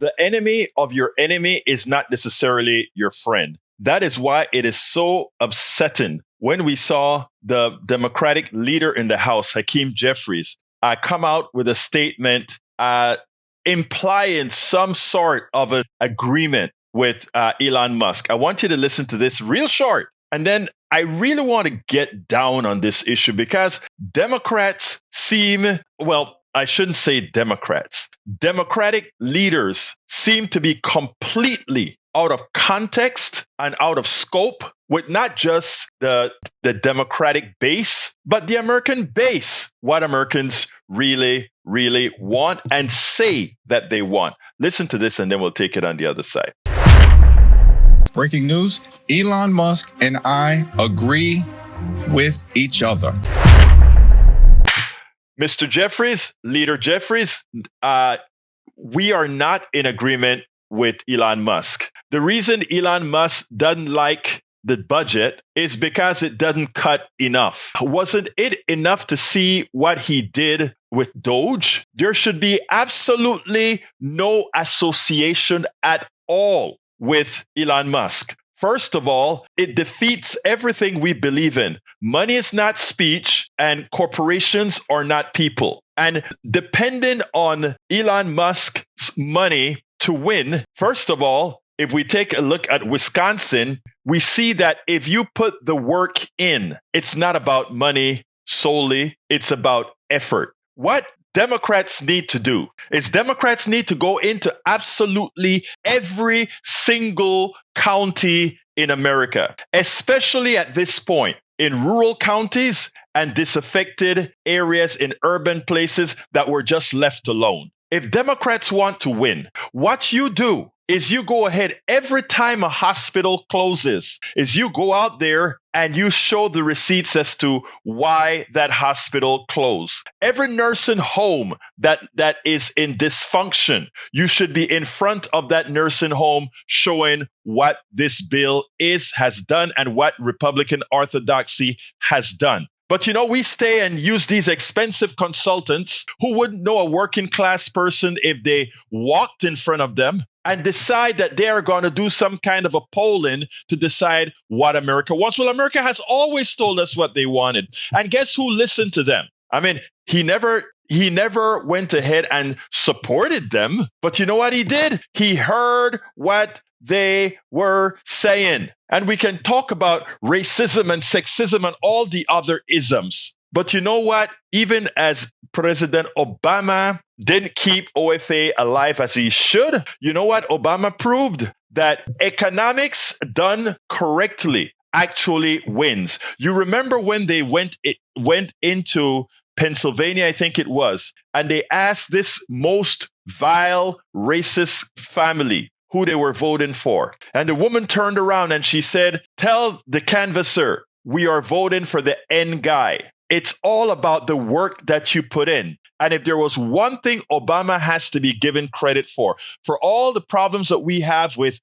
the enemy of your enemy is not necessarily your friend. That is why it is so upsetting when we saw the Democratic leader in the House, Hakeem Jeffries, come out with a statement implying some sort of an agreement with Elon Musk. I want you to listen to this real short. And then I really want to get down on this issue because Democrats seem, well, I shouldn't say Democrats. Democratic leaders seem to be completely out of context and out of scope with not just the Democratic base, but the American base, what Americans really, really want and say that they want. Listen to this and then we'll take it on the other side. Breaking news, Elon Musk and I agree with each other. Mr. Jeffries, Leader Jeffries, we are not in agreement with Elon Musk. The reason Elon Musk doesn't like the budget is because it doesn't cut enough. Wasn't it enough to see what he did with Doge? There should be absolutely no association at all with Elon Musk. First of all, it defeats everything we believe in. Money is not speech and corporations are not people. And depending on Elon Musk's money to win, first of all, if we take a look at Wisconsin, we see that if you put the work in, it's not about money solely, it's about effort. What Democrats need to do is Democrats need to go into absolutely every single county in America, especially at this point in rural counties and disaffected areas in urban places that were just left alone. If Democrats want to win, what you do is you go ahead every time a hospital closes, is you go out there and you show the receipts as to why that hospital closed. Every nursing home that is in dysfunction, you should be in front of that nursing home showing what this bill has done and what Republican orthodoxy has done. But we stay and use these expensive consultants who wouldn't know a working class person if they walked in front of them and decide that they are going to do some kind of a polling to decide what America wants. Well, America has always told us what they wanted. And guess who listened to them? I mean, he never went ahead and supported them. But you know what he did? He heard what they were saying. And we can talk about racism and sexism and all the other isms. But you know what? Even as President Obama didn't keep OFA alive as he should, you know what Obama proved? That economics done correctly actually wins. You remember when they went into Pennsylvania, I think it was, and they asked this most vile racist family who they were voting for. And the woman turned around and she said, "Tell the canvasser, we are voting for the N guy." It's all about the work that you put in. And if there was one thing Obama has to be given credit for all the problems that we have with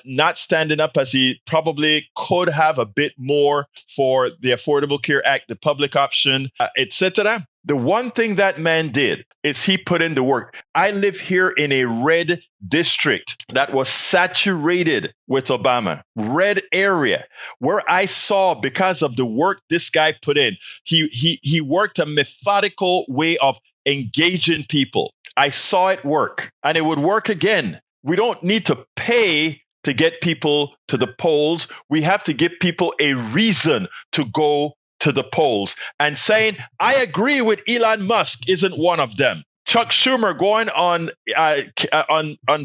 not standing up as he probably could have a bit more for the Affordable Care Act, the public option, etc. The one thing that man did is he put in the work. I live here in a red district that was saturated with Obama, red area, where I saw, because of the work this guy put in, he worked a methodical way of engaging people. I saw it work, and it would work again. We don't need to pay to get people to the polls. We have to give people a reason to go to the polls. And saying, I agree with Elon Musk isn't one of them. Chuck Schumer going on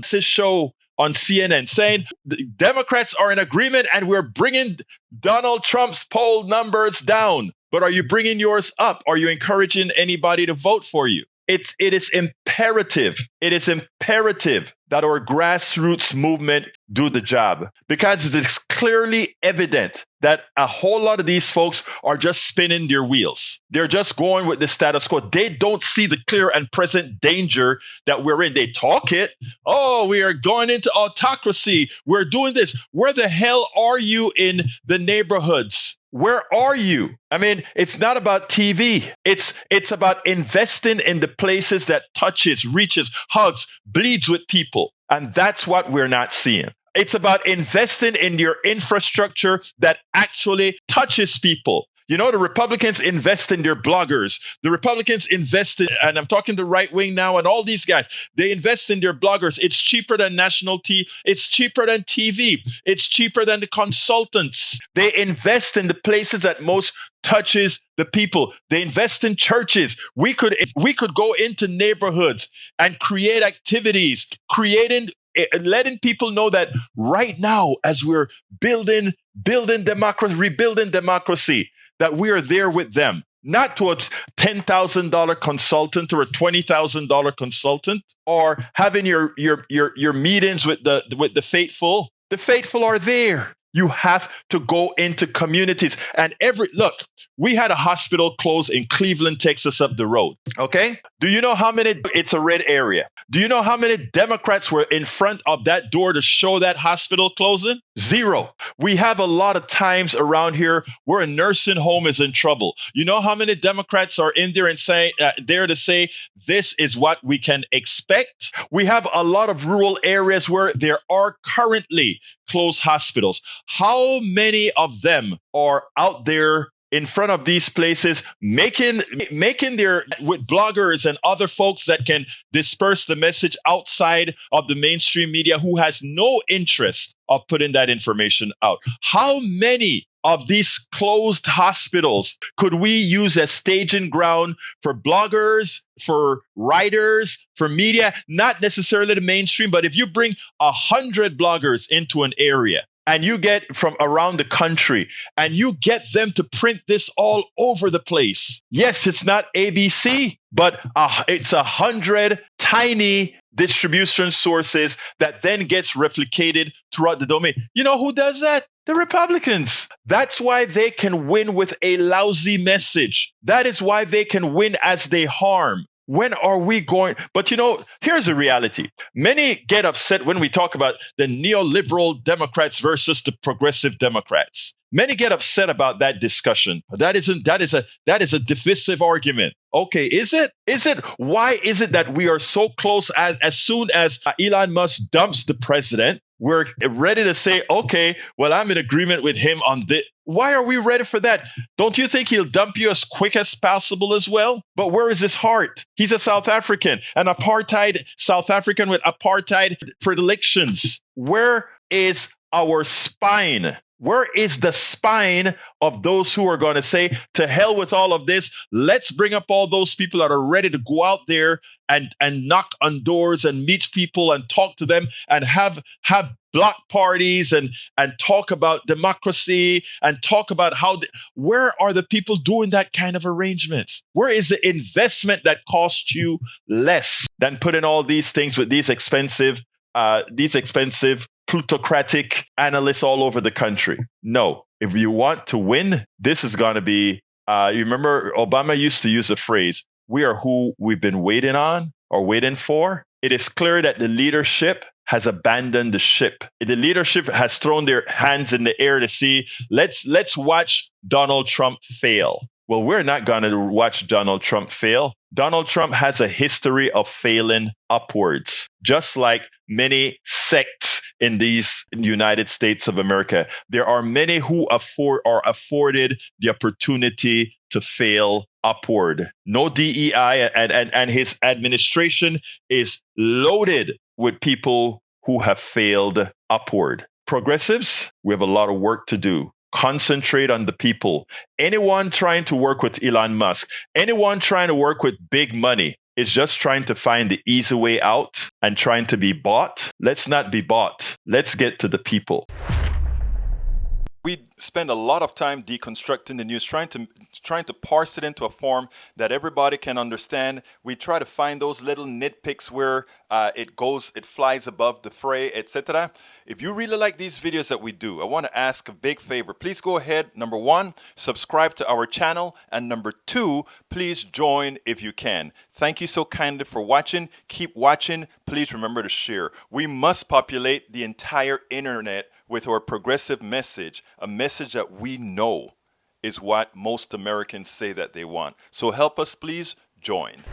his show on CNN saying the Democrats are in agreement and we're bringing Donald Trump's poll numbers down. But are you bringing yours up? Are you encouraging anybody to vote for you? It is imperative that our grassroots movement do the job, because it is clearly evident that a whole lot of these folks are just spinning their wheels. They're just going with the status quo. They don't see the clear and present danger that we're in. They talk it. Oh, we are going into autocracy. We're doing this. Where the hell are you in the neighborhoods? Where are you? I mean, it's not about TV. It's about investing in the places that touches, reaches, hugs, bleeds with people. And that's what we're not seeing. It's about investing in your infrastructure that actually touches people. You know, the Republicans invest in their bloggers. The Republicans invest in, and I'm talking the right wing now, and all these guys, they invest in their bloggers. It's cheaper than national TV. It's cheaper than TV. It's cheaper than the consultants. They invest in the places that most touches the people. They invest in churches. We could go into neighborhoods and create activities, letting people know that right now, as we're building democracy, rebuilding democracy, that we are there with them, not to a $10,000 consultant or a $20,000 consultant, or having your meetings with the faithful. The faithful are there. You have to go into communities. And look, we had a hospital close in Cleveland, Texas, up the road. Okay? Do you know how many? It's a red area. Do you know how many Democrats were in front of that door to show that hospital closing? 0. We have a lot of times around here where a nursing home is in trouble. You know how many Democrats are in there and there to say this is what we can expect? We have a lot of rural areas where there are currently closed hospitals. How many of them are out there in front of these places making their, with bloggers and other folks that can disperse the message outside of the mainstream media, who has no interest of putting that information out? How many of these closed hospitals could we use as staging ground for bloggers, for writers, for media? Not necessarily the mainstream, but if you bring 100 bloggers into an area, and you get from around the country, and you get them to print this all over the place. Yes, it's not ABC, but it's 100 tiny distribution sources that then gets replicated throughout the domain. You know who does that? The Republicans. That's why they can win with a lousy message. That is why they can win as they harm. When are we going? But you know, here's the reality. Many get upset when we talk about the neoliberal Democrats versus the progressive Democrats. Many get upset about that discussion. That is a divisive argument. Okay, is it? Why is it that we are so close as soon as Elon Musk dumps the president, we're ready to say, okay, well, I'm in agreement with him on this. Why are we ready for that? Don't you think he'll dump you as quick as possible as well? But where is his heart? He's a South African, an apartheid South African with apartheid predilections. Where is our spine? Where is the spine of those who are going to say, to hell with all of this? Let's bring up all those people that are ready to go out there and knock on doors and meet people and talk to them and have block parties and talk about democracy and talk about where are the people doing that kind of arrangements? Where is the investment that costs you less than putting all these things with these expensive plutocratic analysts all over the country? No. If you want to win, this is going to be, you remember Obama used to use the phrase, we are who we've been waiting on or waiting for. It is clear that the leadership has abandoned the ship. The leadership has thrown their hands in the air to see, let's watch Donald Trump fail. Well, we're not going to watch Donald Trump fail. Donald Trump has a history of failing upwards, just like many sects in these United States of America. There are many who are afforded the opportunity to fail upward. No DEI, and his administration is loaded with people who have failed upward. Progressives, we have a lot of work to do. Concentrate on the people. Anyone trying to work with Elon Musk, anyone trying to work with big money is just trying to find the easy way out and trying to be bought. Let's not be bought. Let's get to the people. We spend a lot of time deconstructing the news, trying to parse it into a form that everybody can understand. We try to find those little nitpicks where it flies above the fray, etc. If you really like these videos that we do, I want to ask a big favor. Please go ahead. Number 1, subscribe to our channel. And number 2, please join if you can. Thank you so kindly for watching. Keep watching. Please remember to share. We must populate the entire internet with our progressive message, a message that we know is what most Americans say that they want. So help us, please join.